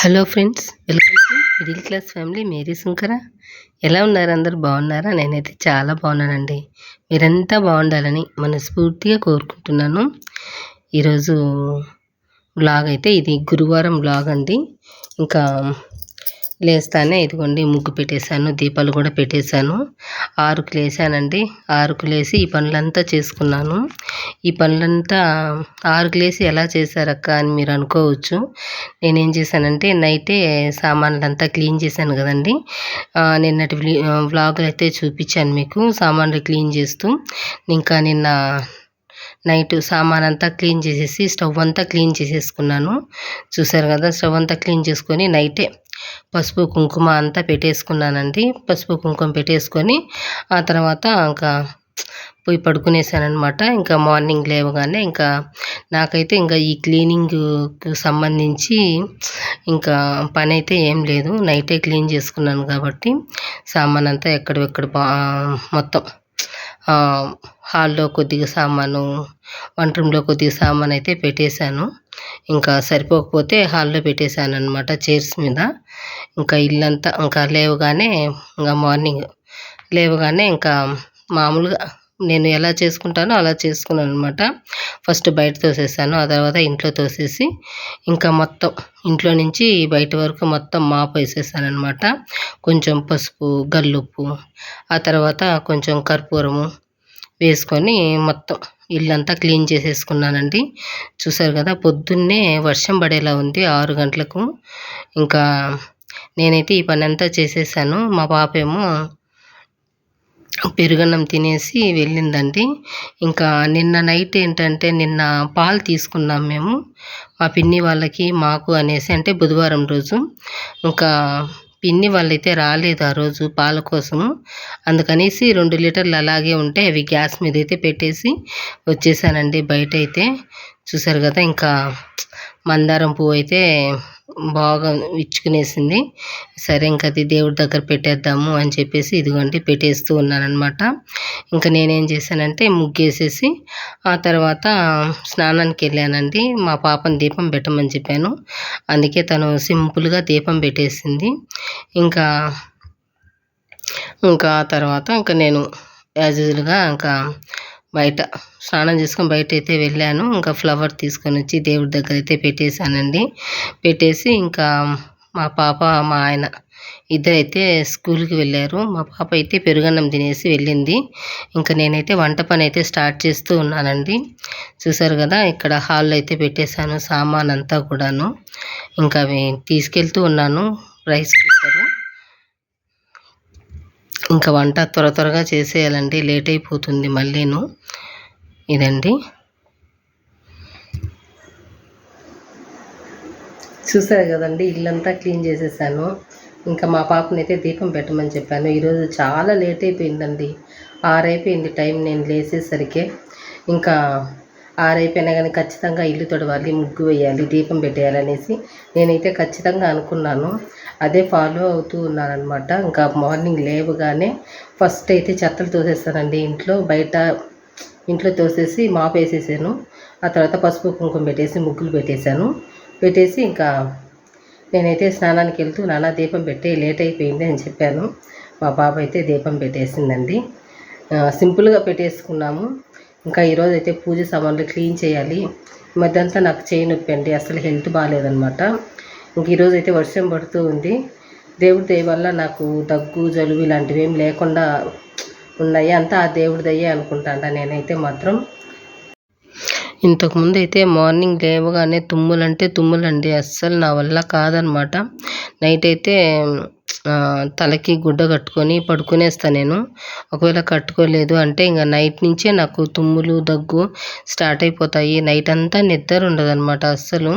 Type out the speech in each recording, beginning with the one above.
Hello friends, welcome to middle class family Mary Sunkara. ఎలా ఉన్నారు? అందరు బాగున్నారా? నేనైతే చాలా బాగున్నానండి. మీరంతా బాగుండాలని మనస్ఫూర్తిగా కోరుకుంటున్నాను. ఈరోజు వ్లాగ్ అయితే ఇది గురువారం వ్లాగ్ అండి. ఇంకా లేస్తానే ఇదిగోండి ముగ్గు పెట్టేశాను, దీపాలు కూడా పెట్టేశాను. 6కు లేసానండి. 6కు లేసి ఈ పనులంతా చేసుకున్నాను. ఈ పనులంతా 6కు లేసి ఎలా చేశారక్క అని మీరు అనుకోవచ్చు. నేనేం చేశానంటే నైటే సామాన్లంతా క్లీన్ చేశాను కదండి. నిన్నటి వ్లాగులు అయితే చూపించాను మీకు, సామాన్లు క్లీన్ చేస్తూ. ఇంకా నిన్న నైట్ సామాన్ అంతా క్లీన్ చేసేసి స్టవ్ అంతా క్లీన్ చేసేసుకున్నాను. చూసారు కదా, స్టవ్ అంతా క్లీన్ చేసుకొని నైటే పసుపు కుంకుమ అంతా పెట్టేసుకున్నానండి. పసుపు కుంకుమ పెట్టేసుకొని ఆ తర్వాత ఇంకా పోయి పడుకునేసానమాట. ఇంకా మార్నింగ్ లేవగానే ఇంకా నాకైతే ఇంకా ఈ క్లీనింగ్కి సంబంధించి ఇంకా పని అయితే ఏం లేదు. నైటే క్లీన్ చేసుకున్నాను కాబట్టి సామాన్ అంతా ఎక్కడెక్కడ మొత్తం హాల్లో కొద్దిగా సామాను, వంట రూమ్లో కొద్దిగా సామాన్ అయితే పెట్టేశాను. ఇంకా సరిపోకపోతే హాల్లో పెట్టేశాను అనమాట, చైర్స్ మీద. ఇంకా ఇల్లంతా ఇంకా లేవగానే ఇంకా మార్నింగ్ లేవగానే ఇంకా మామూలుగా నేను ఎలా చేసుకుంటానో అలా చేసుకున్నాను అనమాట. ఫస్ట్ బయట తోసేసాను, ఆ తర్వాత ఇంట్లో తోసేసి ఇంకా మొత్తం ఇంట్లో నుంచి బయట వరకు మొత్తం మాప్ వేసేసాను అనమాట. కొంచెం పసుపు, గల్లుప్పు, ఆ తర్వాత కొంచెం కర్పూరము వేసుకొని మొత్తం ఇల్లంతా క్లీన్ చేసేసుకున్నానండి. చూసారు కదా, పొద్దున్నే వర్షం పడేలా ఉంది 6 గంటలకు. ఇంకా నేనైతే ఈ పని అంతా చేసేసాను. మా పాప ఏమో పెరుగన్నం తినేసి వెళ్ళిందండి. ఇంకా నిన్న నైట్ ఏంటంటే నిన్న పాలు తీసుకున్నాం మేము, మా పిన్ని వాళ్ళకి మాకు అనేసి. అంటే బుధవారం రోజు ఇంకా పిన్ని వాళ్ళైతే రాలేదు ఆ రోజు పాల కోసము. అందుకనేసి 2 లీటర్లు అలాగే ఉంటే అవి గ్యాస్ మీద అయితే పెట్టేసి వచ్చేసానండి బయట అయితే. చూసారు కదా, ఇంకా మందారం పువ్వు అయితే బాగా ఇచ్చుకునేసింది. సరే ఇంకా అది దేవుడి దగ్గర పెట్టేద్దాము అని చెప్పేసి ఇదిగోండి పెట్టేస్తూ ఉన్నానమాట. ఇంకా నేనేం చేశానంటే ముగ్గేసేసి ఆ తర్వాత స్నానానికి వెళ్ళానండి. మా పాపని దీపం పెట్టమని చెప్పాను, అందుకే తను సింపుల్గా దీపం పెట్టేసింది. ఇంకా ఆ తర్వాత ఇంకా నేను యాజ్ యూజువల్గా ఇంకా బయట స్నానం చేసుకొని బయట అయితే వెళ్ళాను. ఇంకా ఫ్లవర్ తీసుకొని వచ్చి దేవుడి దగ్గర అయితే పెట్టేశానండి. పెట్టేసి ఇంకా మా పాప మా ఆయన ఇద్దరైతే స్కూల్కి వెళ్ళారు. మా పాప అయితే పెరుగన్నం తినేసి వెళ్ళింది. ఇంకా నేనైతే వంట పని అయితే స్టార్ట్ చేస్తూ ఉన్నానండి. చూసారు కదా, ఇక్కడ హాల్లో అయితే పెట్టేశాను సామాన్ అంతా కూడాను. ఇంకా అవి తీసుకెళ్తూ ఉన్నాను రైస్ కుక్కరు. ఇంకా వంట త్వరగా చేసేయాలండి, లేట్ అయిపోతుంది మళ్ళీను. ఇదండి, చూసారు కదండి, ఇల్లంతా క్లీన్ చేసేసాను. ఇంకా మా పాపనైతే దీపం పెట్టమని చెప్పాను. ఈరోజు చాలా లేట్ అయిపోయిందండి, 6 అయిపోయింది టైం నేను లేచేసరికి. ఇంకా 6 అయిపోయినా కానీ ఖచ్చితంగా ఇల్లు తొడవాలి, ముగ్గు వేయాలి, దీపం పెట్టేయాలనేసి నేనైతే ఖచ్చితంగా అనుకున్నాను. అదే ఫాలో అవుతూ ఉన్నానమాట. ఇంకా మార్నింగ్ లేవగానే ఫస్ట్ అయితే చెత్తలు తోసేస్తానండి ఇంట్లో. బయట ఇంట్లో తోసేసి మాప్ వేసేసాను. ఆ తర్వాత పసుపు కుంకుమ పెట్టేసి ముగ్గులు పెట్టేసి ఇంకా నేనైతే స్నానానికి వెళ్తూ నాన్న దీపం పెట్టి లేట్ అయిపోయింది అని చెప్పాను. మా పాప అయితే దీపం పెట్టేసిందండి. సింపుల్గా పెట్టేసుకున్నాము. ఇంకా ఈరోజు అయితే పూజ సామాన్లు క్లీన్ చేయాలి. మధ్యంతా నాకు చేయి నొప్పి అండి, అసలు హెల్త్ బాగాలేదనమాట. ఇంక ఈరోజు అయితే వర్షం పడుతూ ఉంది. దేవుడి దయ వల్ల నాకు దగ్గు, జలుబు ఇలాంటివి ఏం లేకుండా ఉన్నాయి. అంతా ఆ దేవుడి దయ్యే అనుకుంటాను నేనైతే మాత్రం. ఇంతకుముందు అయితే మార్నింగ్ లేవగానే తుమ్ములండి, అస్సలు నా వల్ల కాదనమాట. నైట్ అయితే తలకి గుడ్డ కట్టుకొని పడుకునేస్తాను నేను. ఒకవేళ కట్టుకోలేదు అంటే ఇంకా నైట్ నుంచే నాకు తుమ్ములు, దగ్గు స్టార్ట్ అయిపోతాయి. నైట్ అంతా నిద్ర ఉండదన్నమాట అస్సలు.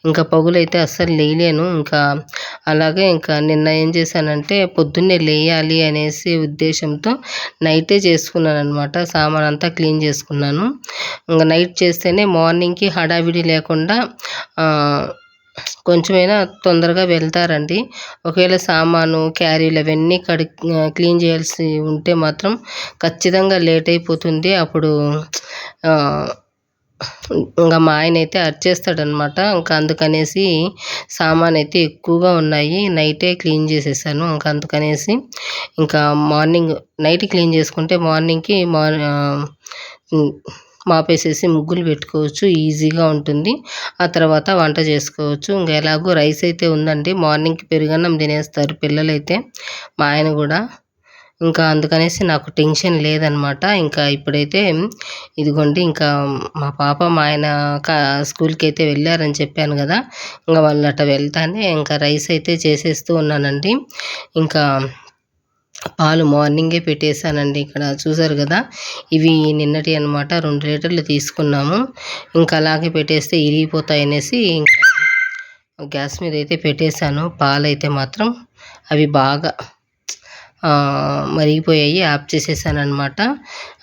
ఇంకా పగులైతే అస్సలు లేయలేను. ఇంకా అలాగే ఇంకా నిన్న ఏం చేశానంటే పొద్దున్నే లేయాలి అనేసి ఉద్దేశంతో నైటే చేసుకున్నాను అనమాట. సామాన్ అంతా క్లీన్ చేసుకున్నాను. ఇంకా నైట్ చేస్తేనే మార్నింగ్కి హడావిడి లేకుండా కొంచెమైనా తొందరగా వెళ్తారండి. ఒకవేళ సామాను, క్యారీలు అవన్నీ క్లీన్ చేయాల్సి ఉంటే మాత్రం ఖచ్చితంగా లేట్ అయిపోతుంది. అప్పుడు ఇంకా మా ఆయన అయితే అరిచేస్తాడనమాట. ఇంకా అందుకనేసి సామాన్ అయితే ఎక్కువగా ఉన్నాయి, నైటే క్లీన్ చేసేసాను. ఇంకా అందుకనేసి ఇంకా మార్నింగ్ నైట్ క్లీన్ చేసుకుంటే మార్నింగ్కి మాపేసేసి ముగ్గులు పెట్టుకోవచ్చు, ఈజీగా ఉంటుంది. ఆ తర్వాత వంట చేసుకోవచ్చు. ఇంకా ఎలాగో రైస్ అయితే ఉందండి, మార్నింగ్కి పెరుగన్నం తినేస్తారు పిల్లలైతే, మా ఆయన కూడా. ఇంకా అందుకనేసి నాకు టెన్షన్ లేదనమాట. ఇంకా ఇప్పుడైతే ఇదిగోండి, ఇంకా మా పాప మా ఆయన స్కూల్కి అయితే వెళ్ళారని చెప్పాను కదా, ఇంకా వాళ్ళు అట్లా వెళ్తానే ఇంకా రైస్ అయితే చేసేస్తూ ఉన్నానండి. ఇంకా పాలు మార్నింగే పెట్టేశానండి. ఇక్కడ చూసారు కదా, ఇవి నిన్నటి అనమాట, 2 లీటర్లు తీసుకున్నాము. ఇంకా అలాగే పెట్టేస్తే ఇరిగిపోతాయి అనేసి ఇంకా గ్యాస్ మీద అయితే పెట్టేశాను. పాలైతే మాత్రం అవి బాగా మరిగిపోయాయి, ఆఫ్ చేసేసాను అనమాట.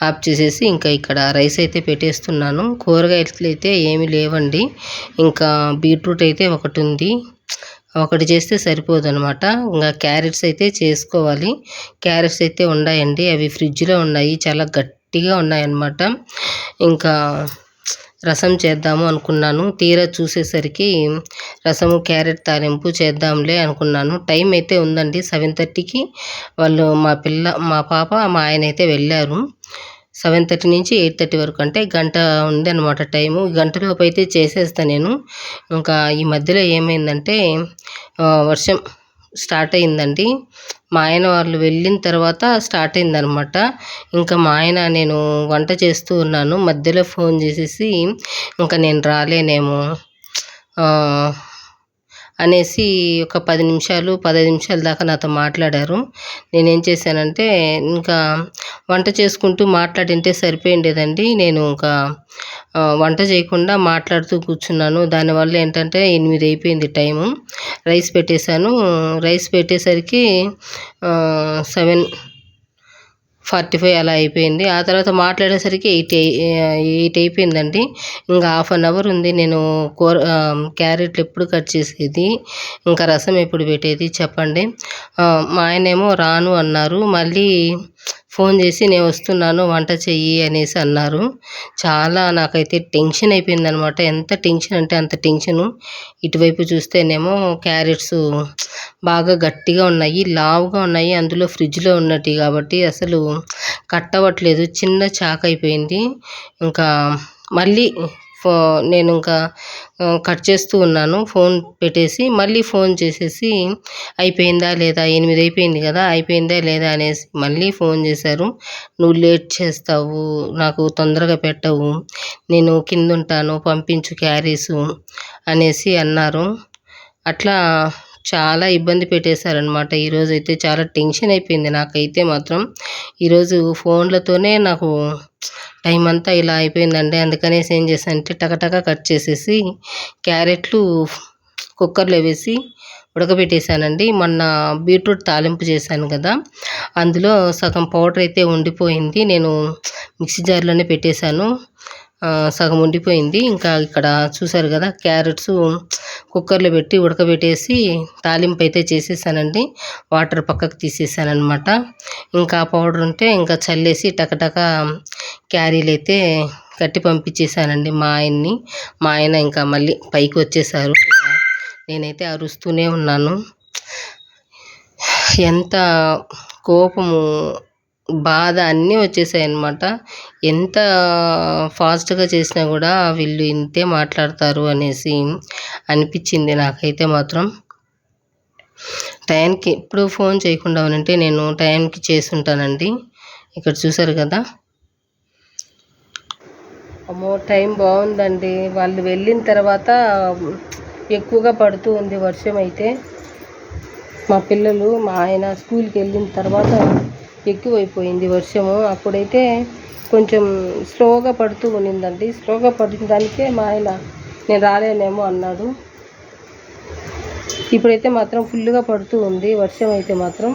ఆఫ్ చేసేసి ఇంకా ఇక్కడ రైస్ అయితే పెట్టేస్తున్నాను. కూరగాయలు అయితే ఏమీ లేవండి. ఇంకా బీట్రూట్ అయితే ఒకటి ఉంది, ఒకటి చేస్తే సరిపోదనమాట. ఇంకా క్యారెట్స్ అయితే చేసుకోవాలి. క్యారెట్స్ అయితే ఉన్నాయండి, అవి ఫ్రిడ్జ్లో ఉన్నాయి, చాలా గట్టిగా ఉన్నాయన్నమాట. ఇంకా రసం చేద్దాము అనుకున్నాను, తీరా చూసేసరికి రసము క్యారెట్ తాలింపు చేద్దాంలే అనుకున్నాను. టైం అయితే ఉందండి, 7:30కి వాళ్ళు మా పాప మా ఆయన అయితే వెళ్ళారు. 7:30 నుంచి 8:30 వరకు, అంటే గంట ఉంది అనమాట టైము. గంటలోపు అయితే చేసేస్తాను నేను. ఇంకా ఈ మధ్యలో ఏమైందంటే వర్షం స్టార్ట్ అయిందండి. మా ఆయన వాళ్ళు వెళ్ళిన తర్వాత స్టార్ట్ అయిందనమాట. ఇంకా మా ఆయన, నేను వంట చేస్తూ ఉన్నాను, మధ్యలో ఫోన్ చేసేసి ఇంకా నేను రాలేనేమో అనేసి ఒక 15 నిమిషాల దాకా నాతో మాట్లాడారు. నేనేం చేశానంటే ఇంకా వంట చేసుకుంటూ మాట్లాడింటే సరిపోయిండేదండి. నేను ఇంకా వంట చేయకుండా మాట్లాడుతూ కూర్చున్నాను. దానివల్ల ఏంటంటే 8 అయిపోయింది టైము. రైస్ పెట్టేశాను. రైస్ పెట్టేసరికి 7:45 అలా అయిపోయింది. ఆ తర్వాత మాట్లాడేసరికి 8 అయిపోయిందండి. ఇంకా హాఫ్ అన్ అవర్ ఉంది. నేను క్యారెట్లు ఎప్పుడు కట్ చేసేది, ఇంకా రసం ఎప్పుడు పెట్టేది చెప్పండి. మా ఆయనేమో రాను అన్నారు. మళ్ళీ ఫోన్ చేసి నేను వస్తున్నాను వంట చెయ్యి అనేసి అన్నారు. చాలా నాకైతే టెన్షన్ అయిపోయిందనమాట. ఎంత టెన్షన్ అంటే అంత టెన్షను. ఇటువైపు చూస్తేనేమో క్యారెట్స్ బాగా గట్టిగా ఉన్నాయి, లావుగా ఉన్నాయి, అందులో ఫ్రిడ్జ్లో ఉన్నట్టు కాబట్టి అసలు కట్ అవ్వట్లేదు, చిన్న చాక్ అయిపోయింది. ఇంకా మళ్ళీ నేను ఇంకా కట్ చేస్తూ ఉన్నాను, ఫోన్ పెట్టేసి మళ్ళీ ఫోన్ చేసేసి అయిపోయిందా లేదా, 8 అయిపోయింది కదా, అయిపోయిందా లేదా అనేసి మళ్ళీ ఫోన్ చేశారు. నువ్వు లేట్ చేస్తావు, నాకు తొందరగా పెట్టవు, నేను కింద ఉంటాను, పంపించు క్యారీసు అనేసి అన్నారు. అట్లా చాలా ఇబ్బంది పెట్టేశారనమాట. ఈరోజైతే చాలా టెన్షన్ అయిపోయింది నాకైతే మాత్రం. ఈరోజు ఫోన్లతోనే నాకు టైం అంతా ఇలా అయిపోయిందండి. అందుకనేసి ఏం చేశానంటే టకటక కట్ చేసేసి క్యారెట్లు కుక్కర్లో వేసి ఉడకబెట్టేశానండి. మొన్న బీట్రూట్ తాలింపు చేశాను కదా, అందులో సగం పౌడర్ అయితే ఉండిపోయింది, నేను మిక్సీ జార్లోనే పెట్టేశాను. సగం ఉండిపోయింది. ఇంకా ఇక్కడ చూసారు కదా, క్యారెట్స్ కుక్కర్లో పెట్టి ఉడకబెట్టేసి తాలింపు అయితే చేసేసానండి. వాటర్ పక్కకు తీసేసానమాట. ఇంకా పౌడర్ ఉంటే ఇంకా చల్లేసి టకటక క్యారీలు అయితే కట్టి పంపించేసానండి మా ఆయన్ని. మా ఆయన ఇంకా మళ్ళీ పైకి వచ్చేసారు. నేనైతే అరుస్తూనే ఉన్నాను. ఎంత కోపము, బాధ అన్నీ వచ్చేసాయన్నమాట. ఎంత ఫాస్ట్గా చేసినా కూడా వీళ్ళు ఇంతే మాట్లాడతారు అనేసి అనిపించింది నాకైతే మాత్రం. టైంకి ఎప్పుడు ఫోన్ చేయకుండా ఉంటే నేను టైంకి చేసి ఉంటానండి. ఇక్కడ చూసారు కదా, అమ్మో టైం బాగుందండి. వాళ్ళు వెళ్ళిన తర్వాత ఎక్కువగా పడుతూ ఉంది వర్షం అయితే. మా పిల్లలు మా ఆయన స్కూల్కి వెళ్ళిన తర్వాత ఎక్కువైపోయింది వర్షము. అప్పుడైతే కొంచెం స్లోగా పడుతూ ఉన్నిందండి. స్లోగా పడిన దానికే మా ఆయన నేను రాలేనేమో అన్నాడు. ఇప్పుడైతే మాత్రం ఫుల్గా పడుతూ ఉంది వర్షం అయితే మాత్రం.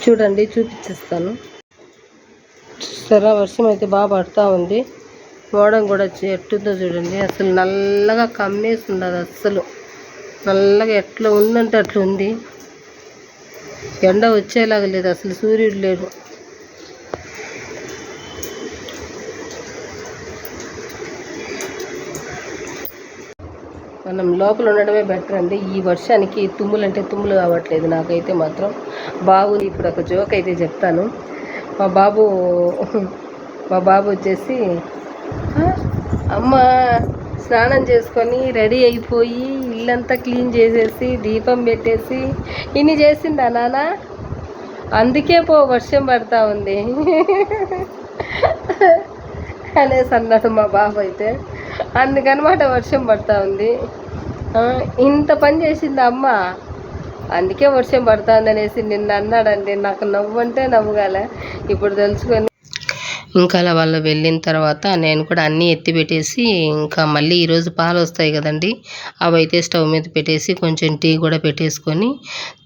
చూడండి, చూపించేస్తాను. సరే, వర్షం అయితే బాగా పడుతూ ఉంది. మోడం కూడా ఎట్టుందో చూడండి, అసలు నల్లగా కమ్మేస్తుంది. అది అస్సలు నల్లగా ఎట్లా ఉందంటే అట్లా ఉంది. ఎండ వచ్చేలాగా లేదు, అసలు సూర్యుడు లేడు. మనం లోపల ఉండడమే బెటర్ అండి. ఈ వర్షానికి తుమ్ములు అంటే తుమ్ములు కావట్లేదు నాకైతే మాత్రం. బాబు ఇప్పుడు ఒక జోక్ అయితే చెప్తాను. మా బాబు మా బాబు వచ్చేసి అమ్మ స్నానం చేసుకొని రెడీ అయిపోయి ఇల్లంతా క్లీన్ చేసేసి దీపం పెట్టేసి ఇన్ని చేసిందా నాన్న, అందుకే వర్షం పడతా ఉంది అనేసి అన్నాడు మా బాబు అయితే. అందుకనమాట వర్షం పడతా ఉంది. ఇంత పని చేసిందా అమ్మ, అందుకే వర్షం పడతా ఉంది అనేసి నిన్న అన్నాడండి. నాకు నవ్వు అంటే నవ్వుగాలే ఇప్పుడు తెలుసుకొని. ఇంకా అలా వాళ్ళు వెళ్ళిన తర్వాత నేను కూడా అన్నీ ఎత్తి పెట్టేసి ఇంకా మళ్ళీ ఈరోజు పాలు వస్తాయి కదండి, అవి అయితే స్టవ్ మీద పెట్టేసి కొంచెం టీ కూడా పెట్టేసుకొని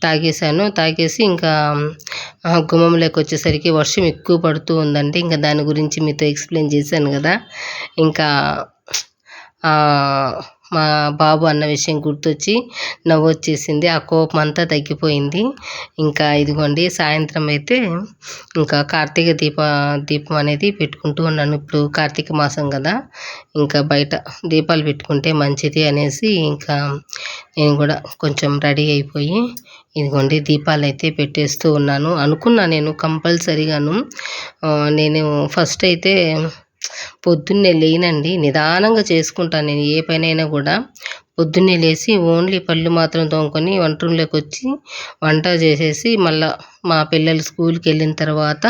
తాగేసి ఇంకా గుమ్మంలోకి వచ్చేసరికి వర్షం ఎక్కువ పడుతూ ఉందండి. ఇంకా దాని గురించి మీతో ఎక్స్ప్లెయిన్ చేశాను కదా. ఇంకా మా బాబు అన్న విషయం గుర్తొచ్చి నవ్వు వచ్చేసింది. ఆ కోపం అంతా తగ్గిపోయింది. ఇంకా ఇదిగోండి సాయంత్రం అయితే ఇంకా కార్తీక దీపం అనేది పెట్టుకుంటూ ఉన్నాను. ఇప్పుడు కార్తీక మాసం కదా, ఇంకా బయట దీపాలు పెట్టుకుంటే మంచిది అనేసి ఇంకా నేను కూడా కొంచెం రెడీ అయిపోయి ఇదిగోండి దీపాలు అయితే పెట్టేస్తూ ఉన్నాను. అనుకున్నా నేను కంపల్సరీగాను. నేను ఫస్ట్ అయితే పొద్దున్నే లేనండి, నిదానంగా చేసుకుంటాను నేను ఏ పనైనా కూడా. పొద్దున్నే లేచి ఓన్లీ పళ్ళు మాత్రం తోముకొని వంట రూమ్లోకి వచ్చి వంట చేసేసి మళ్ళీ మా పిల్లలు స్కూల్కి వెళ్ళిన తర్వాత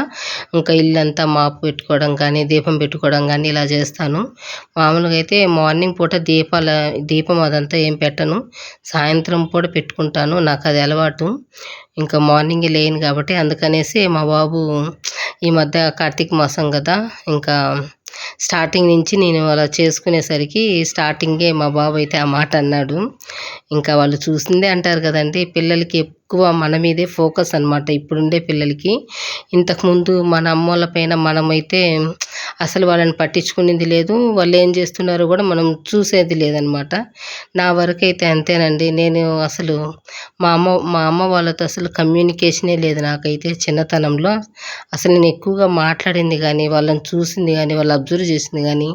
ఇంకా ఇల్లంతా మాపు పెట్టుకోవడం కానీ దీపం పెట్టుకోవడం కానీ ఇలా చేస్తాను. మామూలుగా అయితే మార్నింగ్ పూట దీపం అదంతా ఏం పెట్టను, సాయంత్రం పూట పెట్టుకుంటాను. నాకు అది అలవాటు. ఇంకా మార్నింగే లేను కాబట్టి అందుకనేసి మా బాబు ఈ మధ్య కార్తీక మాసం కదా, ఇంకా స్టార్టింగ్ నుంచి నేను అలా చేసుకునేసరికి స్టార్టింగే మా బాబు అయితే ఆ మాట అన్నాడు. ఇంకా వాళ్ళు చూసిందే అంటారు కదండి, పిల్లలకి ఎక్కువ మన మీదే ఫోకస్ అనమాట ఇప్పుడుండే పిల్లలకి. ఇంతకుముందు మన అమ్మోళ్ళ పైన మనమైతే అసలు వాళ్ళని పట్టించుకునేది లేదు, వాళ్ళు ఏం చేస్తున్నారో కూడా మనం చూసేది లేదనమాట. నా వరకైతే అంతేనండి. నేను అసలు మా అమ్మ వాళ్ళతో అసలు కమ్యూనికేషనే లేదు నాకైతే చిన్నతనంలో. అసలు నేను ఎక్కువగా మాట్లాడింది కానీ వాళ్ళని చూసింది కానీ వాళ్ళు అబ్జర్వ్ చేసింది కానీ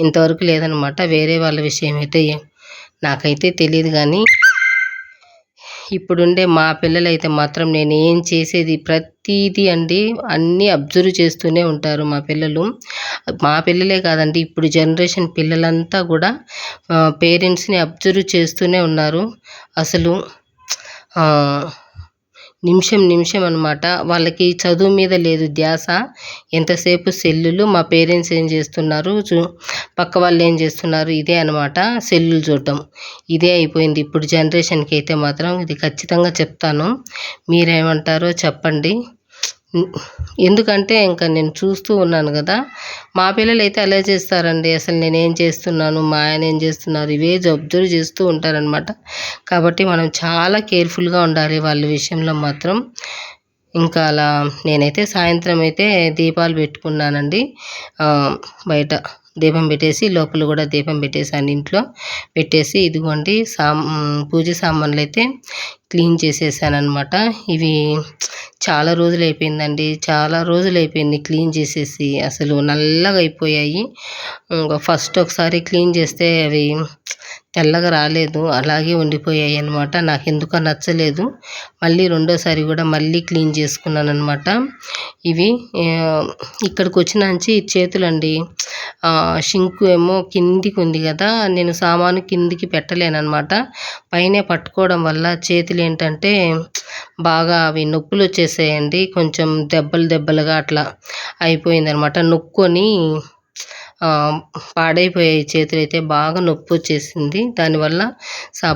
ఇంతవరకు లేదనమాట. వేరే వాళ్ళ విషయం అయితే నాకైతే తెలియదు. కానీ ఇప్పుడుండే మా పిల్లలైతే మాత్రం నేను ఏం చేసేది ప్రతిదీ అండి అన్నీ అబ్జర్వ్ చేస్తూనే ఉంటారు మా పిల్లలు. మా పిల్లలే కాదండి, ఇప్పుడు జనరేషన్ పిల్లలంతా కూడా పేరెంట్స్ని అబ్జర్వ్ చేస్తూనే ఉన్నారు. అసలు నిమిషం అనమాట. వాళ్ళకి చదువు మీద లేదు ధ్యాస, ఎంతసేపు సెల్లులు, మా పేరెంట్స్ ఏం చేస్తున్నారు, పక్క వాళ్ళు ఏం చేస్తున్నారు, ఇదే అనమాట. సెల్లులు చూడటం ఇదే అయిపోయింది ఇప్పుడు జనరేషన్కి అయితే మాత్రం. ఇది ఖచ్చితంగా చెప్తాను, మీరేమంటారో చెప్పండి. ఎందుకంటే ఇంకా నేను చూస్తూ ఉన్నాను కదా, మా పిల్లలు అయితే అలా చేస్తారండి. అసలు నేనేం చేస్తున్నాను, మా ఆయన ఏం చేస్తున్నారు, ఇవే అబ్జర్వ్ చేస్తూ ఉంటారనమాట. కాబట్టి మనం చాలా కేర్ఫుల్గా ఉండాలి వాళ్ళ విషయంలో మాత్రం. ఇంకా అలా నేనైతే సాయంత్రం అయితే దీపాలు పెట్టుకున్నానండి. బయట దీపం పెట్టేసి లోపల కూడా దీపం పెట్టేసాను. ఇంట్లో పెట్టేసి ఇదిగోండి పూజ సామాన్లు అయితే క్లీన్ చేసేసాను అనమాట. ఇవి చాలా రోజులు అయిపోయింది క్లీన్ చేసేసి, అసలు నల్లగా అయిపోయాయి. ఫస్ట్ ఒకసారి క్లీన్ చేస్తే అవి తెల్లగా రాలేదు, అలాగే ఉండిపోయాయి అనమాట. నాకు ఎందుకో నచ్చలేదు. మళ్ళీ రెండోసారి కూడా మళ్ళీ క్లీన్ చేసుకున్నాను అనమాట. ఇవి ఇక్కడికి వచ్చినాంచి చేతులండి, షింకు ఏమో కిందికి ఉంది కదా, నేను సామాను కిందికి పెట్టలేనమాట. పైనే పట్టుకోవడం వల్ల చేతులు ఏంటంటే బాగా అవి నొప్పులు వచ్చేసాయండి. కొంచెం దెబ్బలుగా అట్లా అయిపోయిందనమాట. నొక్కొని పాడైపోయాయి చేతులు అయితే, బాగా నొప్పి వచ్చేసింది. దానివల్ల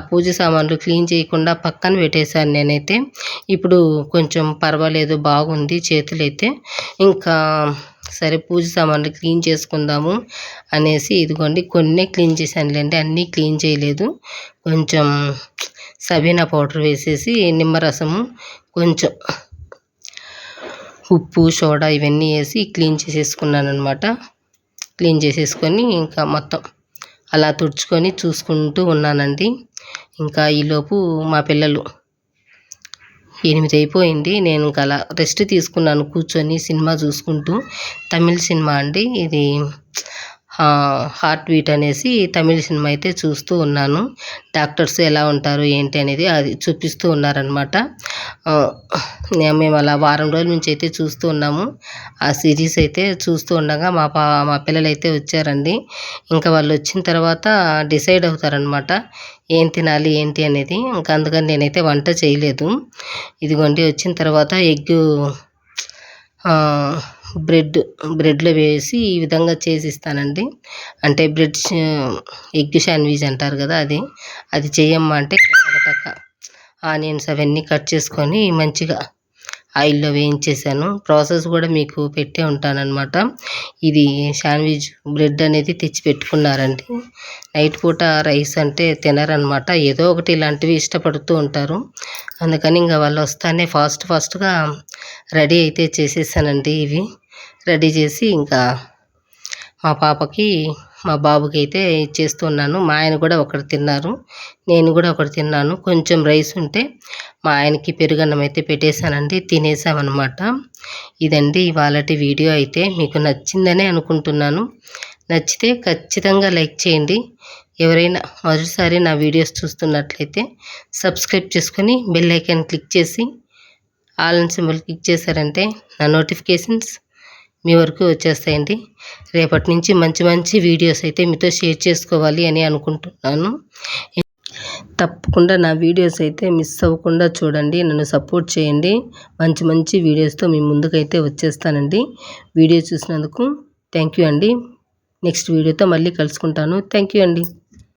పూజ సామాన్లు క్లీన్ చేయకుండా పక్కన పెట్టేశాను నేనైతే. ఇప్పుడు కొంచెం పర్వాలేదు, బాగుంది చేతులైతే. ఇంకా సరే పూజ సామాన్లు క్లీన్ చేసుకుందాము అనేసి ఇదిగోండి కొన్నే క్లీన్ చేశానులేండి, అన్నీ క్లీన్ చేయలేదు. కొంచెం సబీనా పౌడర్ వేసేసి నిమ్మరసము, కొంచెం ఉప్పు, సోడా ఇవన్నీ వేసి క్లీన్ చేసేసుకున్నాను అనమాట. క్లీన్ చేసేసుకొని ఇంకా మొత్తం అలా తుడుచుకొని చూసుకుంటూ ఉన్నానండి. ఇంకా ఈలోపు మా పిల్లలు 8 అయిపోయింది. నేను ఇంకా అలా రెస్ట్ తీసుకున్నాను కూర్చొని సినిమా చూసుకుంటూ. తమిళ్ సినిమా అండి ఇది, హార్ట్ బీట్ అనేసి తమిళ సినిమా అయితే చూస్తూ ఉన్నాను. డాక్టర్స్ ఎలా ఉంటారు ఏంటి అనేది అది చూపిస్తూ ఉన్నారనమాట. మేము అలా వారం రోజుల నుంచి అయితే చూస్తూ ఉన్నాము. ఆ సిరీస్ అయితే చూస్తూ ఉండగా మా పిల్లలైతే వచ్చారండి. ఇంకా వాళ్ళు వచ్చిన తర్వాత డిసైడ్ అవుతారనమాట ఏం తినాలి ఏంటి అనేది. ఇంకా అందుకని నేనైతే వంట చేయలేదు. ఇదిగోండి వచ్చిన తర్వాత బ్రెడ్లో వేసి ఈ విధంగా చేసి ఇస్తానండి. అంటే ఎగ్ శాండ్విచ్ అంటారు కదా, అది చేయమ్మా అంటే టక ఆనియన్స్ అవన్నీ కట్ చేసుకొని మంచిగా ఆయిల్లో వేయించేసాను. ప్రాసెస్ కూడా మీకు పెట్టే ఉంటానన్నమాట. ఇది శాండ్విచ్ బ్రెడ్ అనేది తెచ్చి పెట్టుకున్నారండి. నైట్ పూట రైస్ అంటే తినరనమాట, ఏదో ఒకటి ఇలాంటివి ఇష్టపడుతూ ఉంటారు. అందుకని ఇంకా వాళ్ళు వస్తానే ఫాస్ట్గా రెడీ అయితే చేసేసానండి. ఇవి రెడీ చేసి ఇంకా మా పాపకి మా బాబుకి అయితే ఇచ్చేస్తున్నాను. మా ఆయన కూడా ఒకటి తిన్నారు, నేను కూడా ఒకటి తిన్నాను. కొంచెం రైస్ ఉంటే మా ఆయనకి పెరుగన్నం అయితే పెట్టేశానండి, తినేసామన్నమాట. ఇదండి ఇవాళటి వీడియో అయితే మీకు నచ్చిందనే అనుకుంటున్నాను. నచ్చితే ఖచ్చితంగా లైక్ చేయండి. ఎవరైనా మొదటిసారి నా వీడియోస్ చూస్తున్నట్లయితే సబ్స్క్రైబ్ చేసుకొని బెల్ ఐకాన్ క్లిక్ చేసి ఆల్ సింబల్ క్లిక్ చేశారంటే నా నోటిఫికేషన్స్ మీ వరకు వచ్చేస్తాయండి. రేపటి నుంచి మంచి వీడియోస్ అయితే మీతో షేర్ చేసుకోవాలి అని అనుకుంటున్నాను. తప్పకుండా నా వీడియోస్ అయితే మిస్ అవ్వకుండా చూడండి, నన్ను సపోర్ట్ చేయండి. మంచి వీడియోస్తో మీ ముందుకైతే వచ్చేస్తానండి. వీడియో చూసినందుకు థ్యాంక్ యూ అండి. నెక్స్ట్ వీడియోతో మళ్ళీ కలుసుకుంటాను. థ్యాంక్ యూ అండి.